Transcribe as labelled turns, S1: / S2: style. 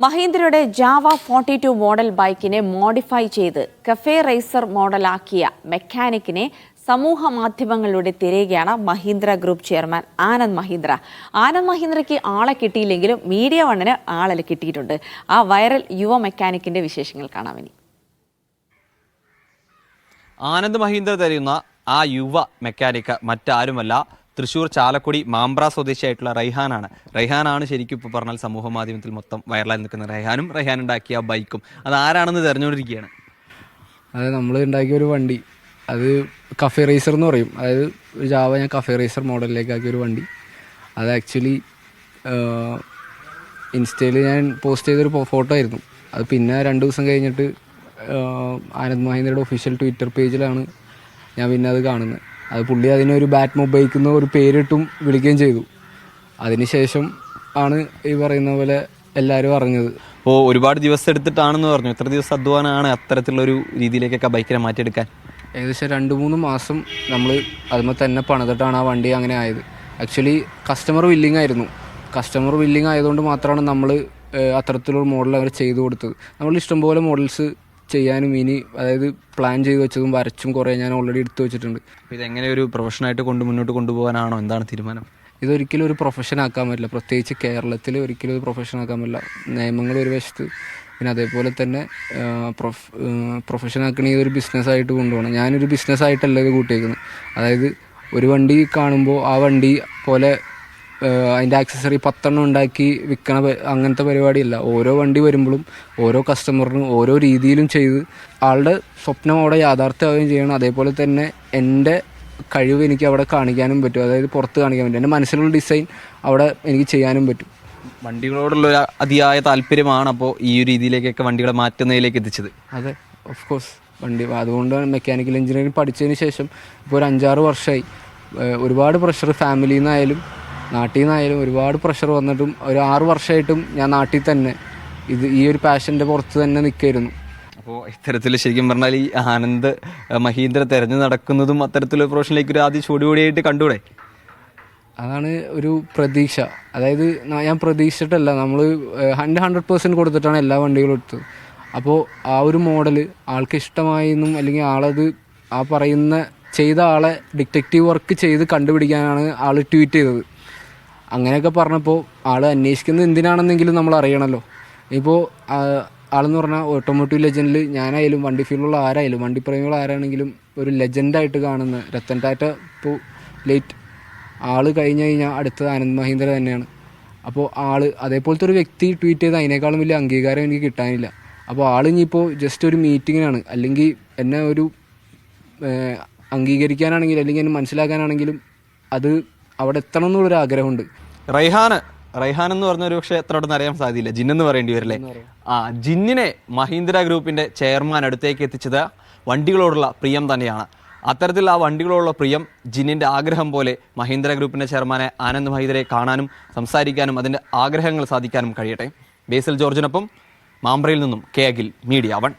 S1: മഹീന്ദ്രയുടെ Java 42 model ബൈക്കിനെ modify ചെയ്ത് cafe razor മോഡലാക്കിയ മെക്കാനിക്കിനെ സമൂഹ മാധ്യമങ്ങളിലൂടെ തിരയുകയാണ് മഹീന്ദ്ര ഗ്രൂപ്പ് ചെയർമാൻ ആനന്ദ് മഹീന്ദ്ര. ആനന്ദ് മഹീന്ദ്രയ്ക്ക് ആളെ കിട്ടിയില്ലെങ്കിലും മീഡിയ വണ്ണിന് ആളെ കിട്ടിയിട്ടുണ്ട്. ആ വൈറൽ യുവ മെക്കാനിക്കിന്റെ വിശേഷങ്ങൾ കാണാം ഇനി.
S2: ആനന്ദ് മഹീന്ദ്ര തരുന്ന ആ യുവ മെക്കാനിക്ക് മറ്റാരുമല്ല, തൃശ്ശൂർ ചാലക്കുടി മാമ്പ്ര സ്വദേശിയായിട്ടുള്ള റൈഹാനാണ് ശരിക്കും ഇപ്പോൾ പറഞ്ഞാൽ സമൂഹ മാധ്യമത്തിൽ മൊത്തം വൈറലായി നിൽക്കുന്ന റൈഹാൻ ഉണ്ടാക്കിയ ബൈക്കും അത് ആരാണെന്ന് തിരഞ്ഞുകൊണ്ടിരിക്കുകയാണ്.
S3: അതായത് നമ്മൾ ഉണ്ടാക്കിയ ഒരു വണ്ടി, അത് കഫേ റേസർ എന്ന് പറയും. അതായത് ജാവ ഞാൻ കഫേ റേസർ മോഡലിലേക്ക് ആക്കിയ ഒരു വണ്ടി. അത് ആക്ച്വലി ഇൻസ്റ്റയിൽ ഞാൻ പോസ്റ്റ് ചെയ്തൊരു ഫോട്ടോ ആയിരുന്നു. അത് പിന്നെ 2 ദിവസം കഴിഞ്ഞിട്ട് ആനന്ദ് മഹീന്ദ്രയുടെ ഒഫീഷ്യൽ ട്വിറ്റർ പേജിലാണ് ഞാൻ പിന്നെ അത് കാണുന്നത്. അത് പുള്ളി അതിനൊരു ബാറ്റ് മൊബൈക്ക് എന്ന ഒരു പേരിട്ടും വിളിക്കുകയും ചെയ്തു. അതിനുശേഷം ആണ് ഈ പറയുന്ന പോലെ എല്ലാവരും അറിഞ്ഞത്.
S2: അപ്പോൾ ഒരുപാട് ദിവസം എടുത്തിട്ടാണെന്ന് പറഞ്ഞു. എത്ര ദിവസം അധ്വാനമാണ് അത്തരത്തിലുള്ളൊരു രീതിയിലേക്കൊക്കെ ബൈക്കിനെ മാറ്റിയെടുക്കാൻ?
S3: ഏകദേശം 2-3 മാസം നമ്മൾ അതുമ്പോൾ തന്നെ പണിതിട്ടാണ് ആ വണ്ടി അങ്ങനെ ആയത്. ആക്ച്വലി കസ്റ്റമർ വില്ലിങ് ആയിരുന്നു. കസ്റ്റമർ വില്ലിങ് ആയതുകൊണ്ട് മാത്രമാണ് നമ്മൾ അത്തരത്തിലുള്ള മോഡൽ അവർ ചെയ്തു കൊടുത്തത്. നമ്മൾ ഇഷ്ടംപോലെ മോഡൽസ് ചെയ്യാനും ഇനി അതായത് പ്ലാൻ ചെയ്ത് വെച്ചതും വരച്ചും കുറേ ഞാൻ ഓൾറെഡി എടുത്തു വെച്ചിട്ടുണ്ട്.
S2: ഇതെങ്ങനെ ഒരു പ്രൊഫഷനായിട്ട് മുന്നോട്ട് കൊണ്ടുപോകാനാണോ, എന്താണ് തീരുമാനം?
S3: ഇതൊരിക്കലും ഒരു പ്രൊഫഷൻ ആക്കാൻ പറ്റില്ല. പ്രത്യേകിച്ച് കേരളത്തിൽ ഒരിക്കലും ഒരു പ്രൊഫഷൻ ആക്കാൻ പറ്റില്ല. നിയമങ്ങൾ ഒരു വശത്ത്, പിന്നെ അതേപോലെ തന്നെ പ്രൊഫഷൻ ആക്കണമെങ്കിൽ ഇതൊരു ബിസിനസ്സായിട്ട് കൊണ്ടുപോകണം. ഞാനൊരു ബിസിനസ്സായിട്ടല്ല ഇത് കൂട്ടിയേക്കുന്നത്. അതായത് ഒരു വണ്ടി കാണുമ്പോൾ ആ വണ്ടി പോലെ അതിൻ്റെ ആക്സസറി 10 ഉണ്ടാക്കി വിൽക്കണ അങ്ങനത്തെ പരിപാടിയല്ല. ഓരോ വണ്ടി വരുമ്പോഴും ഓരോ കസ്റ്റമറിനും ഓരോ രീതിയിലും ചെയ്ത് ആളുടെ സ്വപ്നം അവിടെ യാഥാർത്ഥ്യമാവുകയും ചെയ്യണം. അതേപോലെ തന്നെ എൻ്റെ കഴിവ് എനിക്ക് അവിടെ കാണിക്കാനും പറ്റും. അതായത് പുറത്ത് കാണിക്കാൻ പറ്റും. എൻ്റെ മനസ്സിലുള്ള ഡിസൈൻ അവിടെ എനിക്ക് ചെയ്യാനും പറ്റും.
S2: വണ്ടികളോടുള്ള ഒരു അതിയായ താല്പര്യമാണ് അപ്പോൾ ഈ ഒരു രീതിയിലേക്കൊക്കെ വണ്ടികളെ മാറ്റുന്നതിലേക്ക് എത്തിച്ചത്.
S3: അതെ, ഓഫ് കോഴ്സ്. അതുകൊണ്ടാണ് മെക്കാനിക്കൽ എഞ്ചിനീയറിംഗ് പഠിച്ചതിന് ശേഷം ഇപ്പോൾ ഒരു 5-6 വർഷമായി. ഒരുപാട് പ്രഷർ ഫാമിലിയിൽ നിന്നായാലും നാട്ടിൽ നിന്നായാലും ഒരുപാട് പ്രഷർ വന്നിട്ടും ഒരു 6 വർഷമായിട്ടും ഞാൻ നാട്ടിൽ തന്നെ ഈ ഒരു പാഷൻ്റെ പുറത്ത് തന്നെ നിൽക്കായിരുന്നു.
S2: അപ്പോൾ ഇത്തരത്തിൽ ശരിക്കും പറഞ്ഞാൽ ഈ ആനന്ദ് മഹീന്ദ്ര തിരഞ്ഞു നടക്കുന്നതും അത്തരത്തിലൊരു പ്രൊഫഷനിലേക്ക് ഒരു ആദ്യം ചൂടുകൂടിയായിട്ട് കണ്ടുകൂടെ?
S3: അതാണ് ഒരു പ്രതീക്ഷ. അതായത് ഞാൻ പ്രതീക്ഷിച്ചിട്ടല്ല, നമ്മൾ 100% കൊടുത്തിട്ടാണ് എല്ലാ വണ്ടികളും എടുത്തത്. അപ്പോൾ ആ ഒരു മോഡൽ ആൾക്ക് ഇഷ്ടമായെന്നും അല്ലെങ്കിൽ ആളത് ആ പറയുന്ന ചെയ്ത ആളെ ഡിറ്റക്റ്റീവ് വർക്ക് ചെയ്ത് കണ്ടുപിടിക്കാനാണ് ആൾ ട്വീറ്റ് ചെയ്തത്. അങ്ങനെയൊക്കെ പറഞ്ഞപ്പോൾ ആൾ അന്വേഷിക്കുന്നത് എന്തിനാണെന്നെങ്കിലും നമ്മൾ അറിയണമല്ലോ. ഇപ്പോൾ ആളെന്ന് പറഞ്ഞാൽ ഓട്ടോമോട്ടീവ് ലെജൻഡിൽ ഞാനായാലും വണ്ടി ഫീൽഡിലുള്ള ആരായാലും വണ്ടിപ്രേമികൾ ആരാണെങ്കിലും ഒരു ലെജൻഡായിട്ട് കാണുന്ന രത്തൻ ടാറ്റ ഇപ്പോൾ ലേറ്റ് ആൾ കഴിഞ്ഞ് കഴിഞ്ഞാൽ അടുത്തത് ആനന്ദ് മഹീന്ദ്ര തന്നെയാണ്. അപ്പോൾ അതേപോലത്തെ ഒരു വ്യക്തി ട്വീറ്റ് ചെയ്ത് അതിനേക്കാളും വലിയ അംഗീകാരം എനിക്ക് കിട്ടാനില്ല. അപ്പോൾ ഇനിയിപ്പോൾ ജസ്റ്റ് ഒരു മീറ്റിങ്ങിനാണ്, അല്ലെങ്കിൽ എന്നെ ഒരു അംഗീകരിക്കാനാണെങ്കിലും അല്ലെങ്കിൽ എന്നെ മനസ്സിലാക്കാനാണെങ്കിലും അത് അവിടെ എത്തണം എന്നുള്ളൊരു ആഗ്രഹമുണ്ട്.
S2: റൈഹാൻ എന്ന് പറഞ്ഞൊരു പക്ഷേ എത്രയോടൊന്നും അറിയാൻ സാധ്യതയില്ല, ജിന്നെന്ന് പറയേണ്ടി വരില്ലേ? ജിന്നിനെ മഹീന്ദ്ര ഗ്രൂപ്പിന്റെ ചെയർമാൻ അടുത്തേക്ക് എത്തിച്ചത് വണ്ടികളോടുള്ള പ്രിയം തന്നെയാണ്. അത്തരത്തിൽ ആ വണ്ടികളോടുള്ള പ്രിയം ജിന്നിന്റെ ആഗ്രഹം പോലെ മഹീന്ദ്ര ഗ്രൂപ്പിന്റെ ചെയർമാനെ ആനന്ദ് മഹീന്ദ്രയെ കാണാനും സംസാരിക്കാനും അതിന്റെ ആഗ്രഹങ്ങൾ സാധിക്കാനും കഴിയട്ടെ. ബേസിൽ ജോർജിനൊപ്പം മാമ്പ്രയിൽ നിന്നും കെ അഖിൽ, മീഡിയ 1.